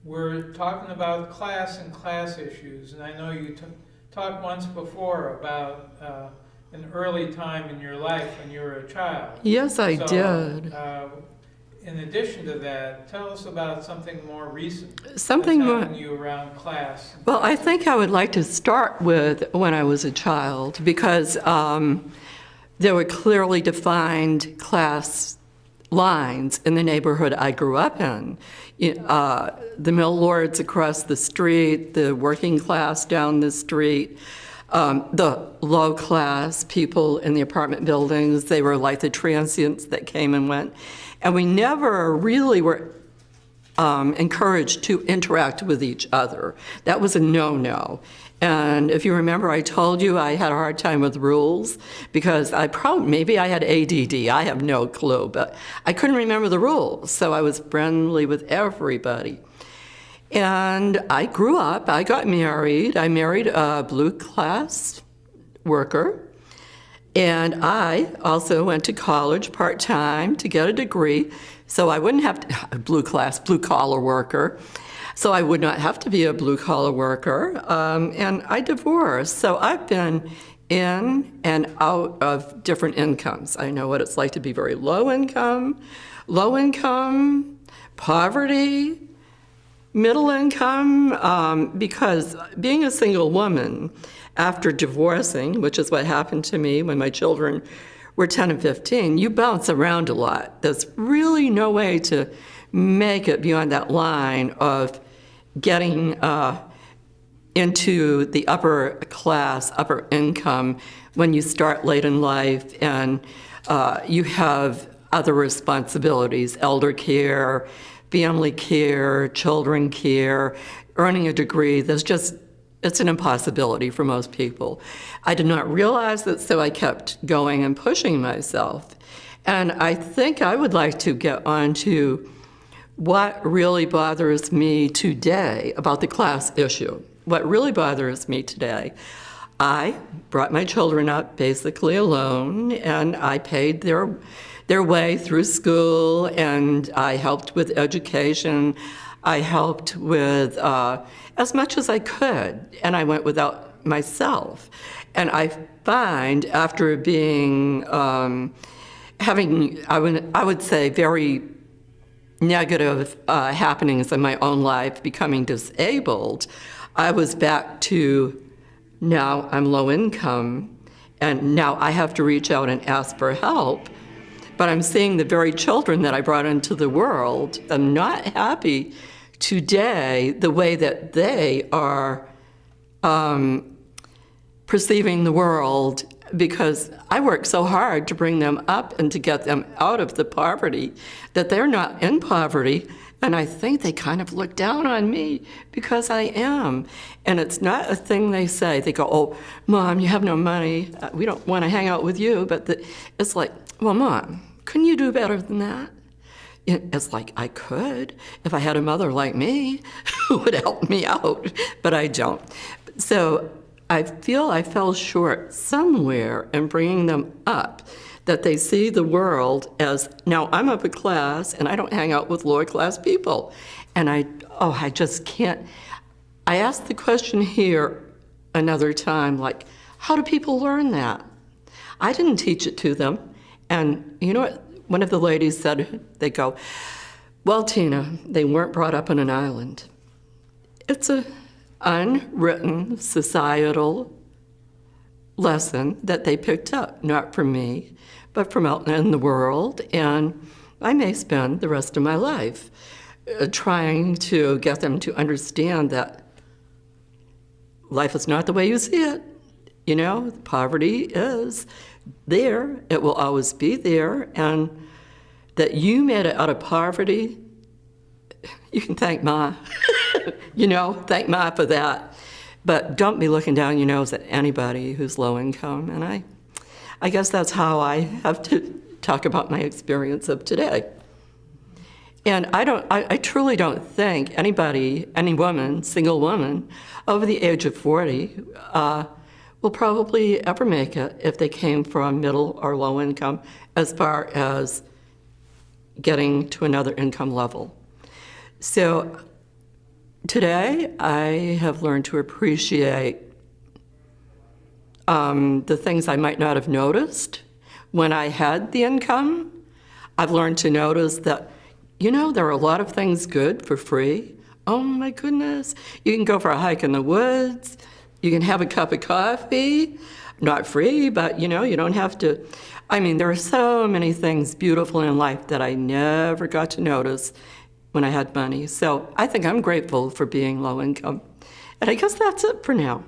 we're talking about class and class issues, and I know you talked once before about an early time in your life when you were a child. Yes, I So, did. in addition to that, tell us about something more recent Something that's more. happened to you around class. Well, I think I would like to start with when I was a child because there were clearly defined class lines in the neighborhood I grew up in. The mill lords across the street, the working class down the street, the low class people in the apartment buildings, they were like the transients that came and went. And we never really were encouraged to interact with each other. That was a no-no. And if you remember, I told you I had a hard time with rules because maybe I had ADD, I have no clue, but I couldn't remember the rules, so I was friendly with everybody. And I grew up, I got married, I married a blue class worker, and I also went to college part-time to get a degree, so I wouldn't have to, blue-collar worker, so I would not have to be a blue-collar worker, and I divorced. So I've been in and out of different incomes. I know what it's like to be very low income, poverty, middle income, because being a single woman after divorcing, which is what happened to me when my children were 10 and 15, you bounce around a lot. There's really no way to make it beyond that line of getting into the upper class, upper income when you start late in life and you have other responsibilities, elder care, family care, children care, earning a degree. It's an impossibility for most people. I did not realize that, so I kept going and pushing myself. And I think I would like to get on to what really bothers me today about the class issue. What really bothers me today, I brought my children up basically alone, and I paid their way through school, and I helped with education. I helped with as much as I could, and I went without myself. And I find after being, having, I would say, very negative happenings in my own life, becoming disabled, I was back to now I'm low income, and now I have to reach out and ask for help. But I'm seeing the very children that I brought into the world. I'm not happy today the way that they are perceiving the world, because I worked so hard to bring them up and to get them out of the poverty that they're not in poverty, and I think they kind of look down on me because I am. And it's not a thing they say. They go, "Oh, Mom, you have no money. We don't want to hang out with you." But it's like, well, Mom, couldn't you do better than that? It's like, I could if I had a mother like me who would help me out, but I don't. So I feel I fell short somewhere in bringing them up, that they see the world as, now I'm upper class and I don't hang out with lower class people. And I just can't. I asked the question here another time, like, how do people learn that? I didn't teach it to them. And you know what? One of the ladies said, they go, "Well, Tina, they weren't brought up on an island." It's an unwritten societal lesson that they picked up, not from me, but from out in the world. And I may spend the rest of my life trying to get them to understand that life is not the way you see it. You know, poverty is there, it will always be there, and that you made it out of poverty, you can thank Ma. Thank Ma for that. But don't be looking down your nose at anybody who's low income. And I guess that's how I have to talk about my experience of today. And I truly don't think any woman, single woman, over the age of 40, will probably ever make it if they came from middle or low income as far as getting to another income level. So Today, I have learned to appreciate the things I might not have noticed when I had the income. I've learned to notice that, there are a lot of things good for free. Oh my goodness. You can go for a hike in the woods. You can have a cup of coffee. Not free, but you don't have to. There are so many things beautiful in life that I never got to notice when I had money. So I think I'm grateful for being low income. And I guess that's it for now.